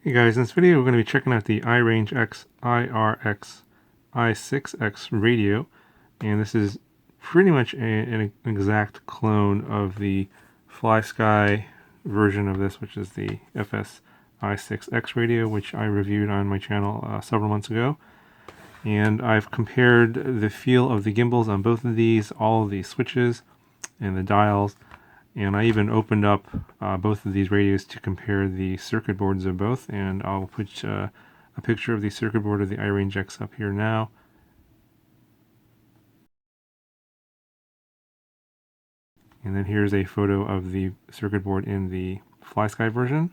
Hey guys, in this video we're going to be checking out the iRangeX i6X radio, and this is pretty much an exact clone of the Flysky version of this, which is the FS i6X radio, which I reviewed on my channel several months ago. And I've compared the feel of the gimbals on both of these, all of the switches and the dials, and I even opened up both of these radios to compare the circuit boards of both, and I'll put a picture of the circuit board of the iRangeX up here now. And then here's a photo of the circuit board in the Flysky version.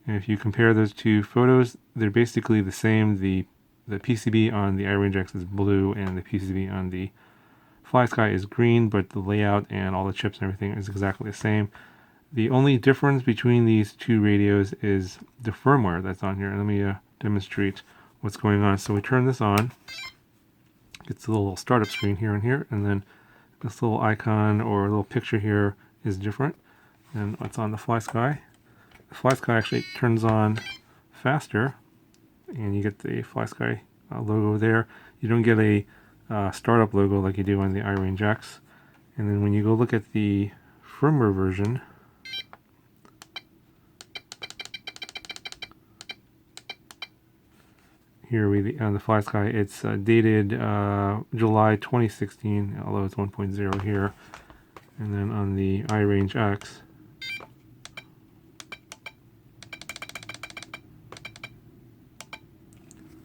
And if you compare those two photos, they're basically the same. The PCB on the iRangeX is blue and the PCB on the Flysky is green, but the layout and all the chips and everything is exactly the same. The only difference between these two radios is the firmware that's on here. And let me demonstrate what's going on. So we turn this on. It's a little startup screen here and here, and then this little icon or little picture here is different than what's on the Flysky. The Flysky actually turns on faster, and you get the Flysky logo there. You don't get a startup logo like you do on the iRangeX. And then when you go look at the firmware version, here on the Flysky, it's dated July 2016, although it's 1.0 here. And then on the iRangeX,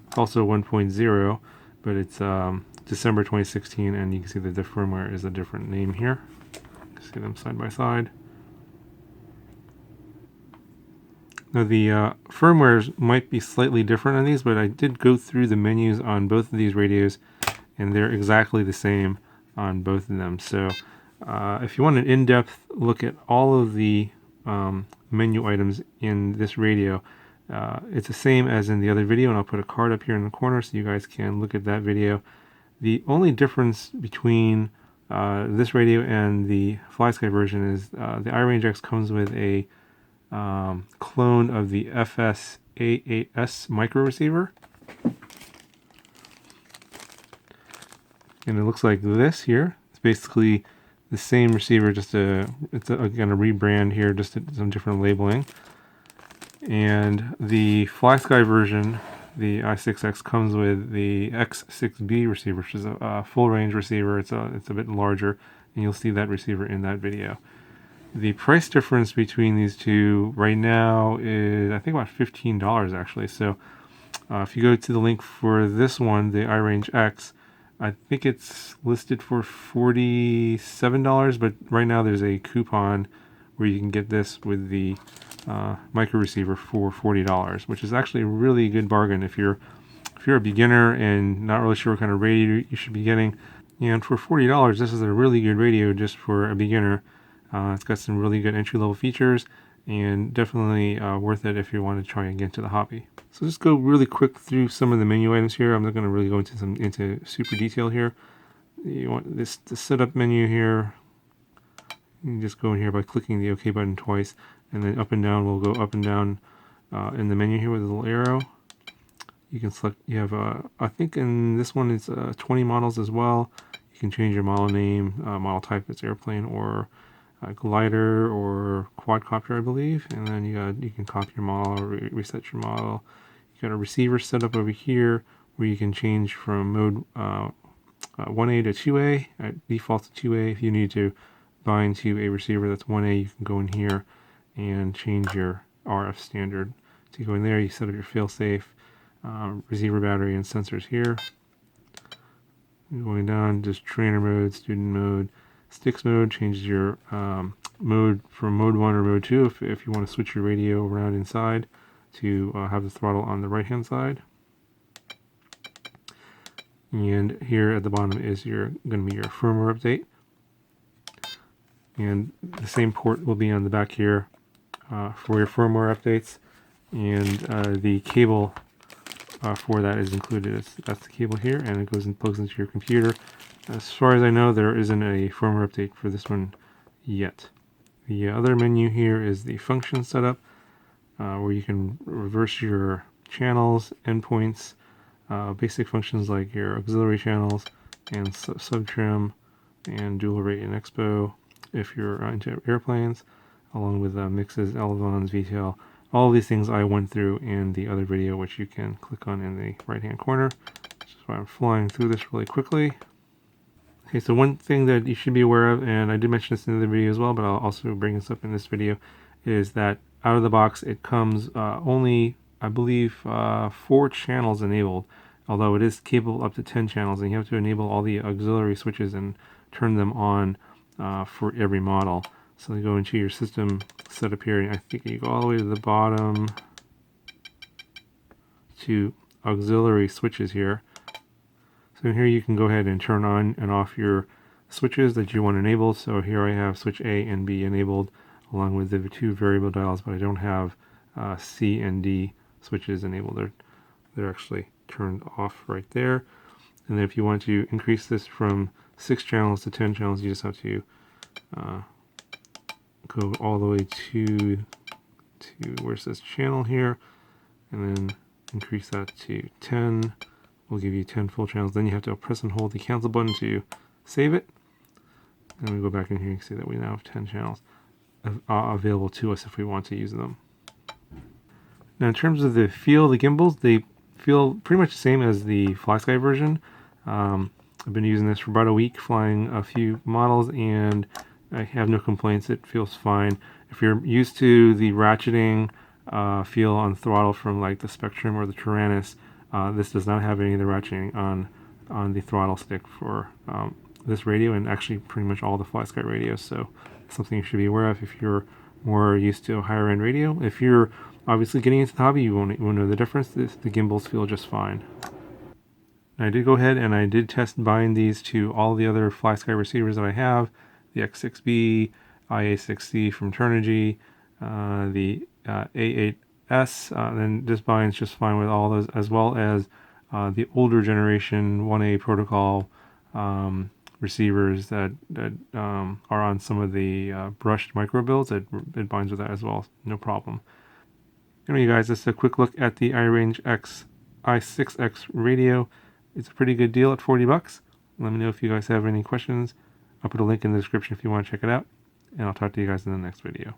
it's also 1.0, but it's December 2016, and you can see that the firmware is a different name here. You can see them side by side. Now the firmwares might be slightly different on these, but I did go through the menus on both of these radios, and they're exactly the same on both of them. So if you want an in-depth look at all of the menu items in this radio, it's the same as in the other video, and I'll put a card up here in the corner so you guys can look at that video. The only difference between this radio and the Flysky version is the iRangeX comes with a clone of the FS-A8S micro receiver, and it looks like this here. It's basically the same receiver, just it's again a rebrand here, just some different labeling. And the Flysky version, the i6X, comes with the X6B receiver, which is a full range receiver. It's a bit larger, and you'll see that receiver in that video. The price difference between these two right now is, I think, about $15 actually. So if you go to the link for this one, the iRangeX, I think it's listed for $47, but right now there's a coupon where you can get this with the micro receiver for $40, which is actually a really good bargain if you're a beginner and not really sure what kind of radio you should be getting. And for $40, this is a really good radio just for a beginner. It's got some really good entry-level features, and definitely worth it if you want to try and get into the hobby. So just go really quick through some of the menu items here. I'm not going to really go into super detail here. You want the setup menu here. You can just go in here by clicking the OK button twice, and then up and down will go up and down in the menu here with a little arrow. You can select. You have I think in this one it's 20 models as well. You can change your model name, model type, it's airplane or glider or quadcopter, I believe. And then you can copy your model, reset your model. You got a receiver set up over here where you can change from mode 1A to 2A. At default to 2A. If you need to bind to a receiver that's 1A, you can go in here and change your RF standard to go in there. You set up your failsafe, receiver battery, and sensors here. Going down, just trainer mode, student mode. Sticks mode changes your mode from mode 1 or mode 2 if you want to switch your radio around inside to have the throttle on the right hand side. And here at the bottom is going to be your firmware update. And the same port will be on the back here for your firmware updates. And the cable for that is included. That's the cable here, and it goes and plugs into your computer. As far as I know, there isn't a firmware update for this one yet. The other menu here is the function setup, where you can reverse your channels, endpoints, basic functions like your auxiliary channels and sub-trim and dual rate and expo if you're into airplanes, along with mixes, elevons, VTL. All of these things I went through in the other video, which you can click on in the right hand corner. Which is why I'm flying through this really quickly. Okay, so one thing that you should be aware of, and I did mention this in the video as well, but I'll also bring this up in this video, is that out of the box it comes only, I believe, 4 channels enabled, although it is capable up to 10 channels, and you have to enable all the auxiliary switches and turn them on for every model. So you go into your system setup here, and I think you go all the way to the bottom to auxiliary switches here. So here you can go ahead and turn on and off your switches that you want enabled. So here I have switch A and B enabled along with the 2 variable dials, but I don't have C and D switches enabled. They're actually turned off right there. And then if you want to increase this from 6 channels to 10 channels, you just have to go all the way to where's this channel here, and then increase that to 10. We'll give you 10 full channels. Then you have to press and hold the cancel button to save it. And we go back in here and see that we now have 10 channels available to us if we want to use them. Now in terms of the feel of the gimbals, they feel pretty much the same as the Flysky version. I've been using this for about a week, flying a few models, and I have no complaints. It feels fine. If you're used to the ratcheting feel on throttle from like the Spectrum or the Tyrannus, this does not have any of the ratcheting on the throttle stick for this radio, and actually pretty much all the Flysky radios. So it's something you should be aware of if you're more used to a higher end radio. If you're obviously getting into the hobby, you won't know the difference. The gimbals feel just fine. I did go ahead and I did test bind these to all the other Flysky receivers that I have, the X6B, IA6C from Turnigy, the A8S, then this binds just fine with all those, as well as the older generation 1A protocol receivers that are on some of the brushed micro builds. It binds with that as well, no problem. Anyway, guys, just a quick look at the iRangeX i6X radio. It's a pretty good deal at $40. Let me know if you guys have any questions. I'll put a link in the description if you want to check it out. And I'll talk to you guys in the next video.